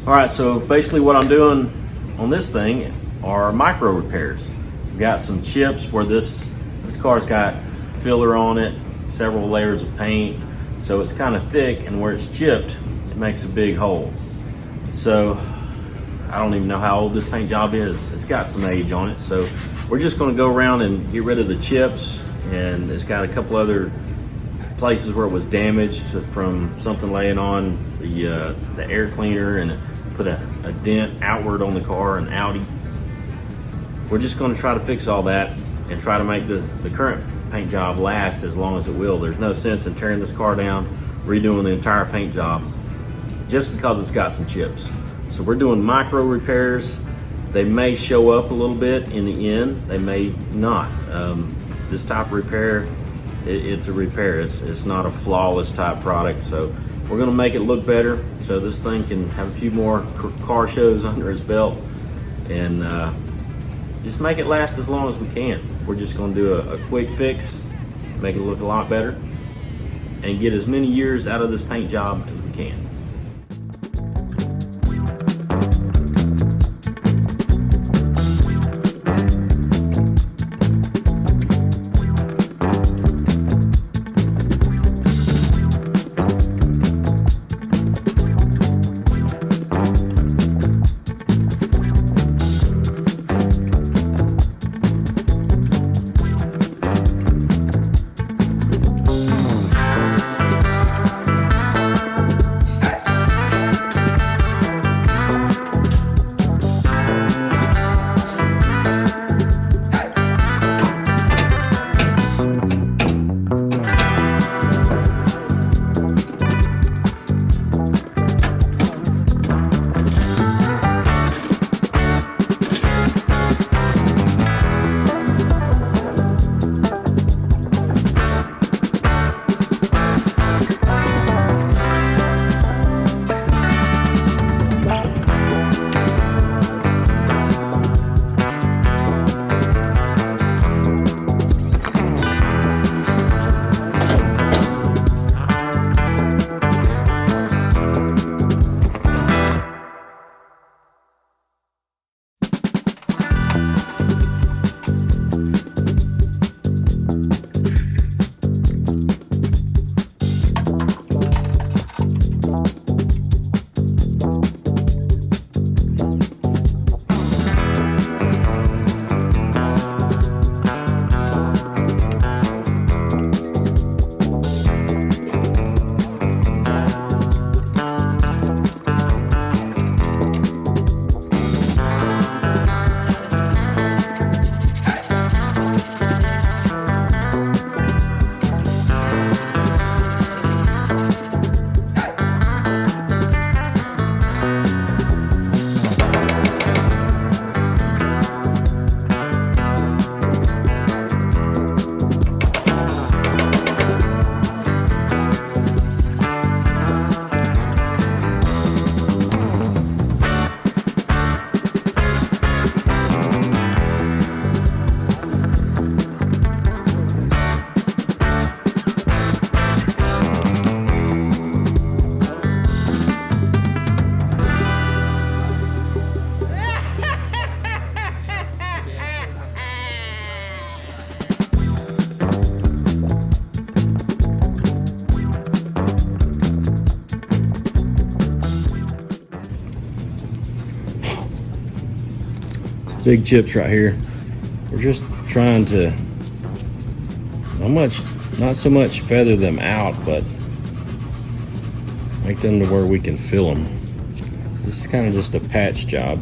All right, so basically what I'm doing on this thing are micro repairs. We've got some chips where this car's got filler on it, several layers of paint, so it's kind of thick, and where it's chipped, it makes a big hole. So I don't even know how old this paint job is. It's got some age on it, so we're just going to go around and get rid of the chips, and it's got a couple other places where it was damaged from something laying on the air cleaner, and it put a dent outward on the car, an Audi. We're just going to try to fix all that and try to make the current paint job last as long as it will. There's no sense in tearing this car down, redoing the entire paint job just because it's got some chips. So we're doing micro repairs. They may show up a little bit in the end, they may not. This type of repair, it's a repair. It's not a flawless type product, so we're gonna make it look better so this thing can have a few more car shows under its belt, and just make it last as long as we can. We're just gonna do a quick fix, make it look a lot better, and get as many years out of this paint job as we can. Big chips right here. We're just trying to not so much feather them out, but make them to where we can fill them. This is kind of just a patch job.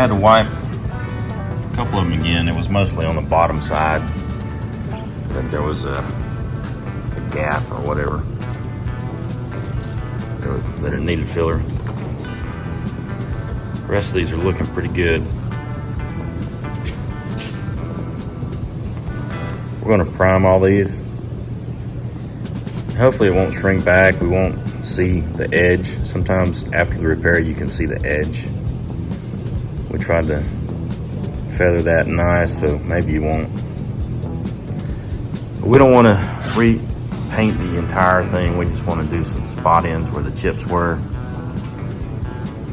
had to wipe a couple of them again. It was mostly on the bottom side that there was a gap or whatever that it needed filler. The rest of these are looking pretty good. We're going to prime all these. Hopefully it won't shrink back. We won't see the edge. Sometimes after the repair you can see the edge. We tried to feather that nice, so maybe you won't. But we don't want to repaint the entire thing. We just want to do some spot ends where the chips were.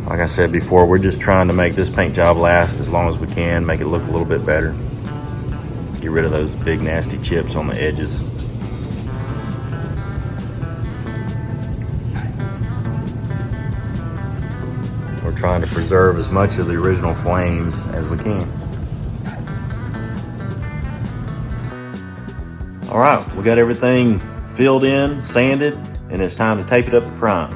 Like I said before, we're just trying to make this paint job last as long as we can, make it look a little bit better. Get rid of those big nasty chips on the edges. We're trying to preserve as much of the original flames as we can. All right, we got everything filled in, sanded, and it's time to tape it up to prime.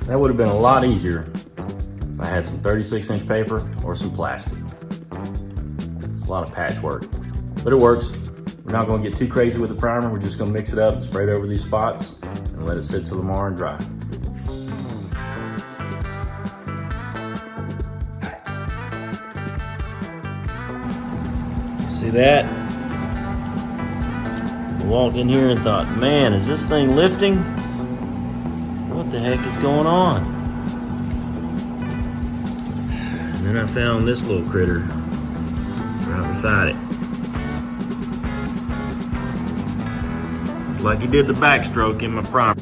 That would have been a lot easier if I had some 36-inch paper or some plastic. It's a lot of patchwork, but it works. We're not going to get too crazy with the primer. We're just going to mix it up and spray it over these spots and let it sit till tomorrow and dry. See that? I walked in here and thought, man, is this thing lifting? What the heck is going on? And then I found this little critter right beside it. It's like he did the backstroke in my primer.